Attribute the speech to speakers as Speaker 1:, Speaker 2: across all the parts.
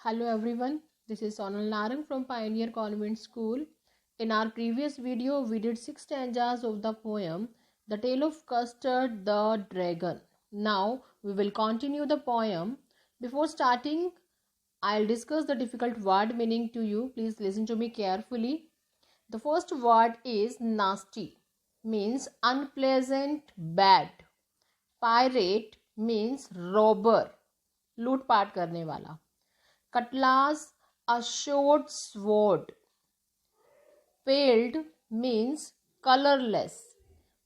Speaker 1: Hello everyone, this is Sonal Narang from Pioneer Convent School. In our previous video, we did 6 stanzas of the poem The Tale of Custard the Dragon. Now, we will continue the poem. Before starting, I'll discuss the difficult word meaning to you. Please listen to me carefully. The first word is nasty, means unpleasant, bad. Pirate means robber, लूटपाट करने वाला. Cutlass, a short sword. Paled means colorless,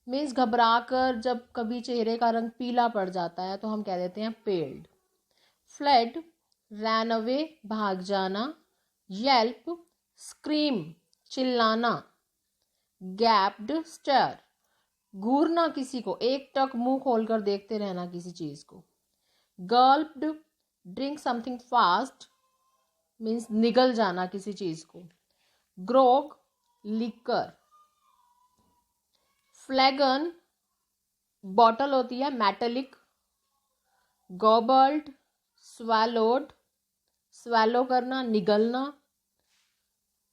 Speaker 1: means घबराकर जब कभी चेहरे का रंग पीला पड़ जाता है तो हम कह देते हैं paled. Fled, ran away, भाग जाना. Yelp, scream, चिल्लाना. Gasped, stare, घूरना किसी को, एक टक मुंह खोलकर देखते रहना किसी चीज को. Gulped, drink something fast, means निगल जाना किसी चीज को. ग्रोग, लिकर. फ्लैगन, बॉटल होती है मेटेलिक. गॉबल्ड, स्वैलोड, स्वैलो करना, निगलना.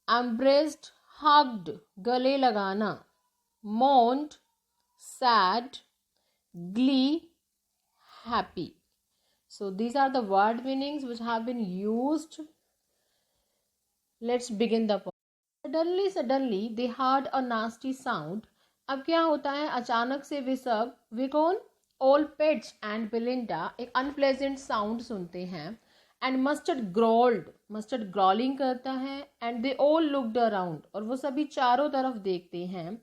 Speaker 1: एम्ब्रेस्ड, हग्ड, गले लगाना. Moaned, sad. Glee, happy. So these are the word meanings which have been used. Let's begin the poem. Suddenly they heard a nasty sound. अब क्या होता है, अचानक से वे सब, वे कौन, all Pets and Belinda एक unpleasant sound सुनते हैं. And Mustard growled, Mustard growling करता है. And they all looked around, और वो सभी चारों तरफ देखते हैं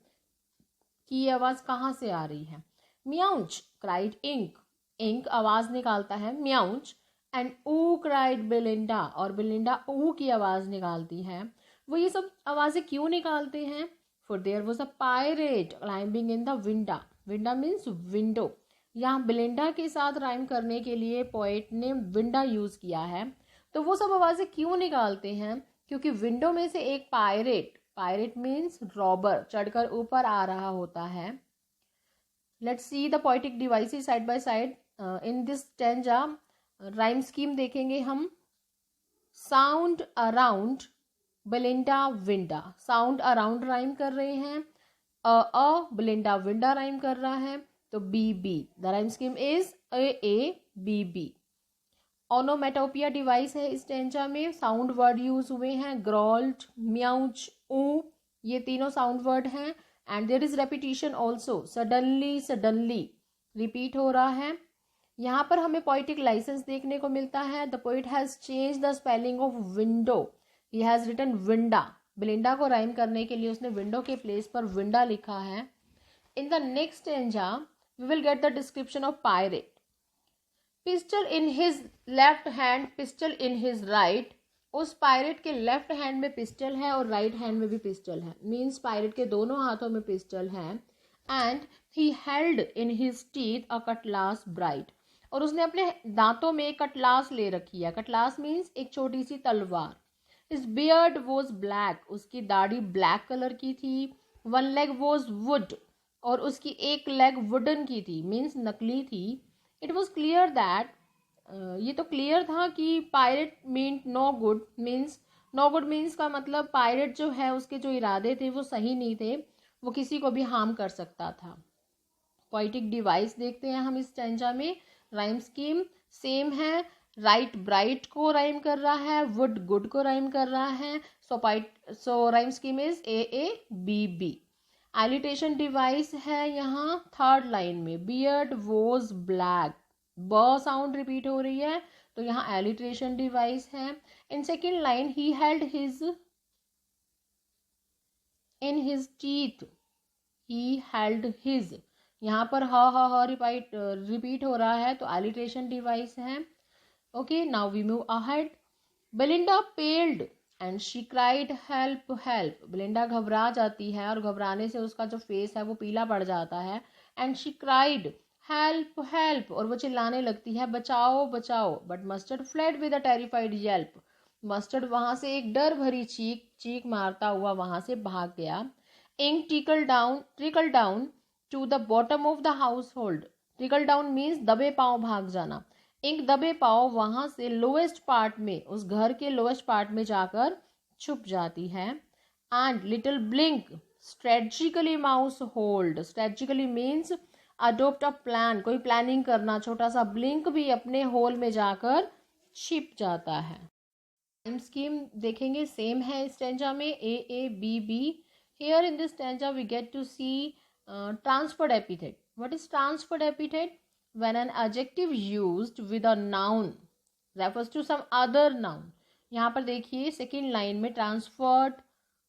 Speaker 1: कि ये आवाज कहाँ से आ रही है. Meouch, cried Ink. Ink आवाज निकालता है, म्याउच. एंड ऊ क्राइड बेलिंडा, और बेलिंडा ऊ की आवाज निकालती है. वो ये सब आवाजें क्यों निकालते हैं? For there was a pirate climbing in the winda. Winda means window. यहाँ बेलिंडा के साथ राइम करने के लिए पोएट ने विंडा यूज किया है. तो वो सब आवाजें क्यों निकालते हैं? क्योंकि विंडो में से एक पायरेट, पायरेट मीन्स रॉबर, चढ़कर ऊपर आ रहा होता है. Let's see the poetic devices side by side. In this stanza rhyme scheme देखेंगे हम. Sound around, Belinda winda. Sound around rhyme कर रहे हैं. बेलिंडा विंडा राइम कर रहा है, तो B B. The rhyme scheme is A B B. Onomatopoeia device है इस स्टैंजा में. साउंड वर्ड यूज हुए हैं. ग्रॉल्ड, म्याउच, ऊ, ये तीनों साउंड वर्ड हैं. And there is repetition also. Suddenly, suddenly repeat हो रहा है. यहाँ पर हमें पोइटिक लाइसेंस देखने को मिलता है. The poet has change the spelling of window. He has written winda. Belinda को राइम करने के लिए उसने विंडो के प्लेस पर विंडा लिखा है. In the next stanza we will get the description of pirate. Pistol in his left hand, pistol in his right. उस पायरेट के लेफ्ट हैंड में पिस्टल है और राइट हैंड में भी पिस्टल है. मीन्स पायरेट के दोनों हाथों में पिस्टल है. And he held in his teeth a Cutlass bright. और उसने अपने दांतों में एक कटलास ले रखी है. कटलास मीन्स एक छोटी सी तलवार. His beard was black. उसकी दाढ़ी ब्लैक कलर की थी. One leg was would. और उसकी एक लेग वुडन की थी, मीन्स नकली थी. इट वॉज क्लियर दैट, ये तो क्लियर था कि pirate mean no good. Means no good means का मतलब पायरेट जो है उसके जो इरादे थे वो सही नहीं थे, वो किसी को भी हार्म कर सकता था. पोइटिक डिवाइस देखते हैं हम इस स्टैंजा में. राइम स्कीम सेम है. राइट ब्राइट को राइम कर रहा है, वुड गुड को राइम कर रहा है. So rhyme scheme is A B B. Alliteration device है यहाँ थर्ड लाइन में. बियर्ड वॉज ब्लैक, ब साउंड रिपीट हो रही है, तो यहाँ एलिट्रेशन डिवाइस है. In second line he held his in his teeth, he held his. यहाँ पर ह रिपीट हो रहा है, तो एलिट्रेशन डिवाइस है. Okay, now we move ahead. Belinda paled and she cried help help. Belinda घबरा जाती है और घबराने से उसका जो फेस है वो पीला पड़ जाता है. And she cried help help, और वो चिल्लाने लगती है बचाओ बचाओ. But mustard fled with a terrified Yelp. Mustard वहां से एक डर भरी चीख मारता हुआ वहां से भाग गया. Ink trickle down to the bottom of the household. Trickle down means दबे पांव भाग जाना. इंक दबे पाओ वहां से लोएस्ट पार्ट में, उस घर के लोएस्ट पार्ट में जाकर छुप जाती है. And little blink strategically mouse hold. Strategically means adopt a plan, कोई प्लानिंग करना. छोटा सा ब्लिंक भी अपने होल में जाकर छिप जाता है. टाइम स्कीम देखेंगे सेम है स्टेंजा में, A B B. Here in this stanza we get to see transferred epithet. What is transferred epithet? When an adjective used with a noun refers to some other noun. यहाँ पर देखिए second line में transferred,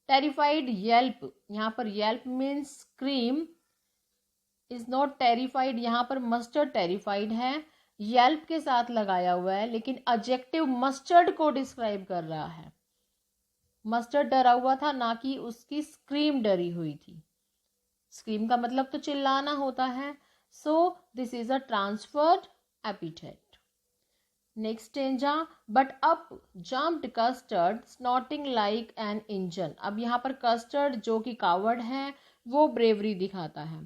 Speaker 1: terrified, Yelp. यहाँ पर Yelp means scream, is not terrified. यहाँ पर mustard terrified है, Yelp के साथ लगाया हुआ है, लेकिन एडजेक्टिव मस्टर्ड को डिस्क्राइब कर रहा है. मस्टर्ड डरा हुआ था, ना कि उसकी स्क्रीम डरी हुई थी. स्क्रीम का मतलब तो चिल्लाना होता है. So this is a transferred epithet. Next stanza. But up jumped custard snorting like an engine. अब यहाँ पर custard जो कि कावर्ड है वो ब्रेवरी दिखाता है.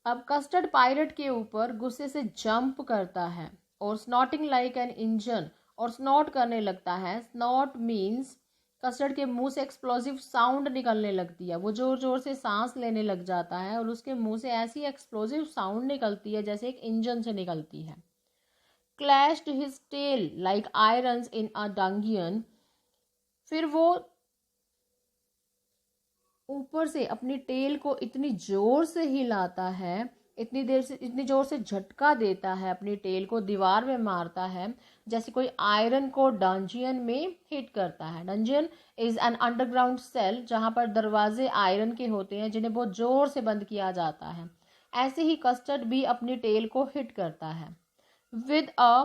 Speaker 1: अब कस्टर्ड पायरेट के ऊपर गुस्से से जंप करता है और स्नॉटिंग लाइक एन इंजन, और स्नॉट करने लगता है. स्नॉट मीन्स कस्टर्ड के मुंह से एक्सप्लोसिव साउंड निकलने लगती है. वो जोर जोर से सांस लेने लग जाता है और उसके मुंह से ऐसी एक्सप्लोसिव साउंड निकलती है जैसे एक इंजन से निकलती है. Clashed his tail like irons in a dungeon. फिर वो ऊपर से अपनी टेल को इतनी जोर से हिलाता है, इतनी जोर से झटका देता है, अपनी टेल को दीवार में मारता है जैसे कोई आयरन को डंजियन में हिट करता है. Dungeon is an underground cell जहां पर दरवाजे आयरन के होते हैं जिन्हें बहुत जोर से बंद किया जाता है. ऐसे ही कस्टर्ड भी अपनी टेल को हिट करता है. With a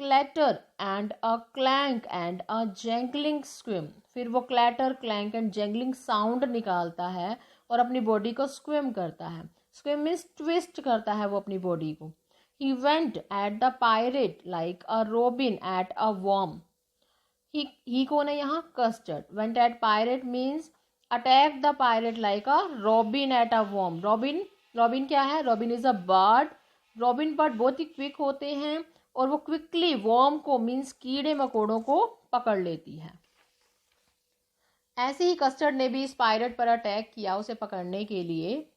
Speaker 1: clatter and a clank and a jangling squirm. फिर वो clatter, clank and jangling sound निकालता है और अपनी बॉडी को स्क्विम करता है. स्क्विम मीन्स ट्विस्ट करता है वो अपनी बॉडी को. He went at the pirate like a robin at a worm. He कौन है यहाँ? Custard. Went at pirate means attack the pirate like a robin at a worm. Robin क्या है? Robin is a bird. Robin bird बहुत ही quick होते हैं और वो क्विकली worm को मीन्स कीड़े मकोड़ों को पकड़ लेती है. ऐसे ही कस्टर्ड ने भी इस पायरेट पर अटैक किया उसे पकड़ने के लिए.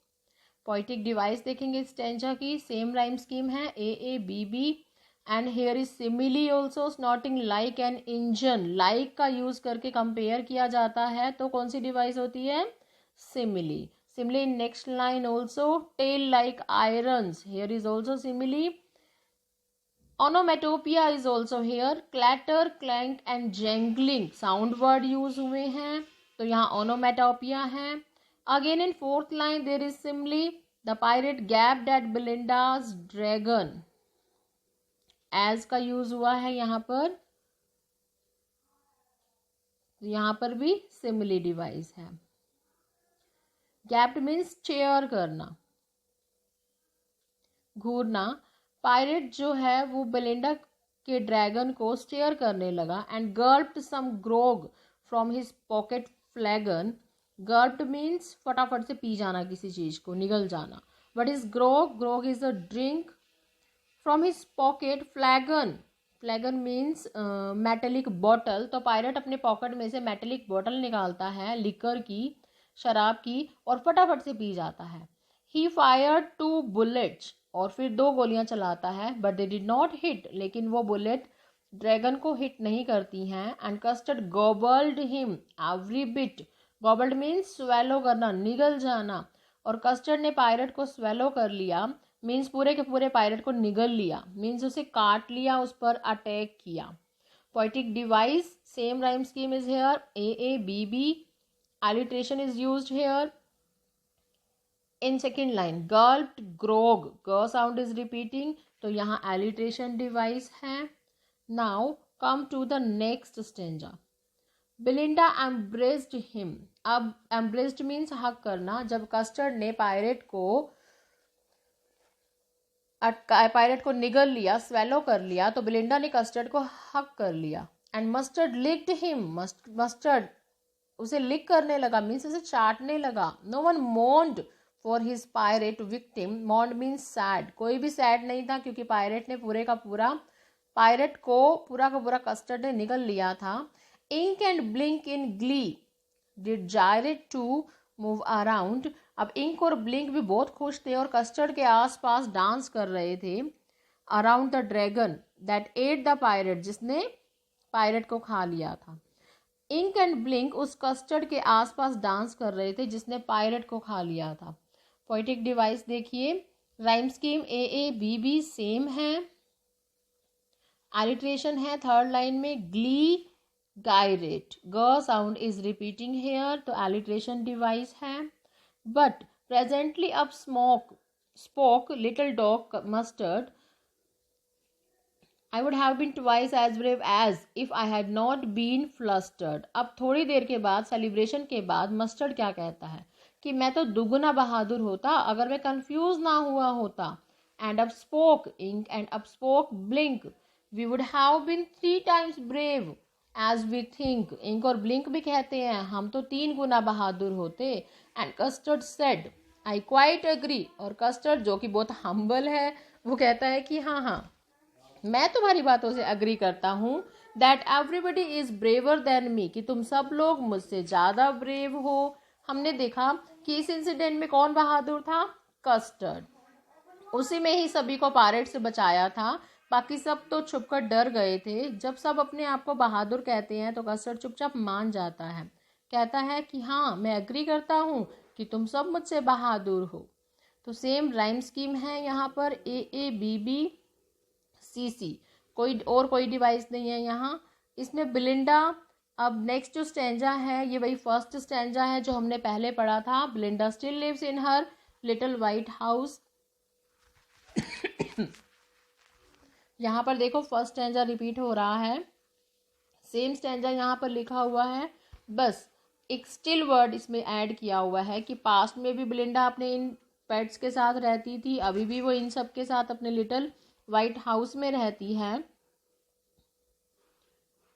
Speaker 1: पोइटिक डिवाइस देखेंगे स्टेंजा की, सेम राइम स्कीम है, A B B. And here is simile also. Snorting like an engine, like का यूज करके कंपेयर किया जाता है तो कौन सी डिवाइस होती है? Simile. Simile in next line also. Tail like irons, here is also simile. Onomatopoeia is also here. Clatter, clank and jangling sound word use हुए हैं तो यहाँ ओनोमेटोपिया है. Again in fourth line there is simile. The pirate gaped at Belinda's dragon. As का use हुआ है यहाँ पर. यहाँ पर भी simile डिवाइस है. Gapped means चेयर करना, घूरना. पायरेट जो है वो बेलिंडा के ड्रैगन को स्टेयर करने लगा. And gulped some grog from his pocket flagon. Gulped means फटाफट से पी जाना किसी चीज को, निगल जाना. What is grog? Grog is a drink. From his pocket flagon. Flagon means metallic bottle. तो पायरेट अपने पॉकेट में से मेटेलिक बॉटल निकालता है लिकर की, शराब की, और फटाफट से पी जाता है. ही फायर्ड 2 bullets. और फिर 2 गोलियां चलाता है. But they did not hit. लेकिन वो बुलेट ड्रैगन को हिट नहीं करती हैं. And custard गॉबल्ड him every bit. गॉबल्ड means swallow करना, निगल जाना. और कस्टर्ड ने पायरेट को स्वेलो कर लिया मीन्स पूरे के पूरे पायरेट को निगल लिया, मीन्स उसे काट लिया, उस पर अटैक किया. Poetic device, same rhyme scheme is here, A B B. Alliteration is used here. In second line gulped grog, ग साउंड इज रिपीटिंग तो यहाँ एलिट्रेशन डिवाइस है. Now come to the next stanza. Belinda embraced him. अब embraced means हक करना. जब custard ने pirate को निगल लिया, स्वेलो कर लिया, तो बेलिंडा ने कस्टर्ड को हक कर लिया. And Mustard licked him. Mustard उसे लिक करने लगा मीन्स उसे चाटने लगा. No one moaned for his pirate victim. Mourn means sad. कोई भी सैड नहीं था क्योंकि पायरेट ने पायरेट को पूरा का पूरा कस्टर्ड ने निगल लिया था. Ink and blink in glee did gyrate to move around. अब इंक और ब्लिंक भी बहुत खुश थे और कस्टर्ड के आसपास डांस कर रहे थे. Around the dragon that at the pirate, जिसने पायरेट को खा लिया था. इंक एंड ब्लिंक उस कस्टर्ड के आसपास डांस कर रहे थे जिसने पायरेट को खा लिया था. पोइटिक डिवाइस देखिए. Rhyme scheme A A B B same है. एलिट्रेशन है थर्ड लाइन में. ग्ली गायरेट, ग साउंड इज रिपीटिंग हेयर, तो एलिट्रेशन डिवाइस है. But presently up spoke little dog Mustard, I would have been twice as brave as if I had not been flustered. अब थोड़ी देर के बाद, celebration के बाद, मस्टर्ड क्या कहता है कि मैं तो दुगुना बहादुर होता अगर मैं कंफ्यूज ना हुआ होता. And up spoke Ink and up spoke Blink, we would have been 3 times brave as we think. Ink और ब्लिंक भी कहते हैं हम तो 3 गुना बहादुर होते. And Custard said I quite agree, और कस्टर्ड जो कि बहुत हम्बल है वो कहता है कि हाँ मैं तुम्हारी बातों से अग्री करता हूँ. That everybody is braver than me, कि तुम सब लोग मुझसे ज़्यादा ब्रेव हो. हमने देखा कि इस इंसिडेंट में कौन बहादुर था? कस्टर्ड. उसी में ही सभी को पायरेट से बचाया था. बाकी सब तो छुपकर डर गए थे. जब सब अपने आप को बहादुर कहते हैं तो कस्टर्ड चुपचाप मान जाता है. कहता है कि हाँ मैं अग्री करता हूँ कि तुम सब मुझसे बहादुर हो. तो सेम राइम स्कीम है यहाँ पर. ए ए बी बी सी सी, कोई डिवाइस नहीं है यहाँ. इसमें बिलिंडा, अब नेक्स्ट जो स्टैंजा है ये वही फर्स्ट स्टैंजा है जो हमने पहले पढ़ा था. Belinda still lives in her little white house. यहाँ पर देखो फर्स्ट स्टैंजा रिपीट हो रहा है. सेम स्टैंजा यहाँ पर लिखा हुआ है, बस एक स्टिल वर्ड इसमें ऐड किया हुआ है कि पास्ट में भी बिलिंडा अपने इन पेट्स के साथ रहती थी, अभी भी वो इन सब के साथ अपने लिटिल व्हाइट हाउस में रहती है.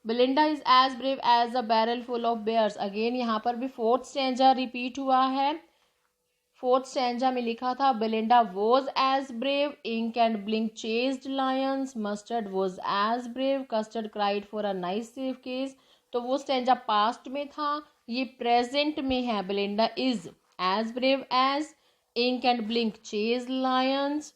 Speaker 1: Belinda is as brave as a barrel full of bears. Again यहाँ पर भी फोर्थ स्टैंजा रिपीट हुआ है. फोर्थ स्टैंजा में लिखा था Belinda was as brave, ink and blink chased lions, mustard was as brave, custard cried for a nice safe case. तो वो स्टैंजा पास्ट में था, ये प्रेजेंट में है. Belinda is as brave as, ink and blink chased lions.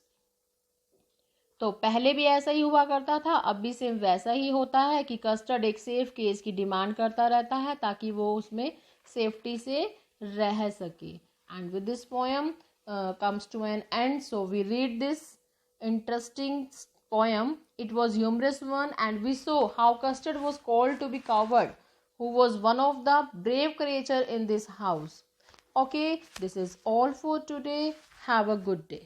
Speaker 1: तो पहले भी ऐसा ही हुआ करता था, अब भी सेम वैसा ही होता है कि कस्टर्ड एक सेफ केस की डिमांड करता रहता है ताकि वो उसमें सेफ्टी से रह सके. And with this poem comes to an end. So we read this interesting poem. It was humorous one and we saw how Custard was called to be coward, who was one of the brave creature in this house. Okay, this is all for today. Have a good day.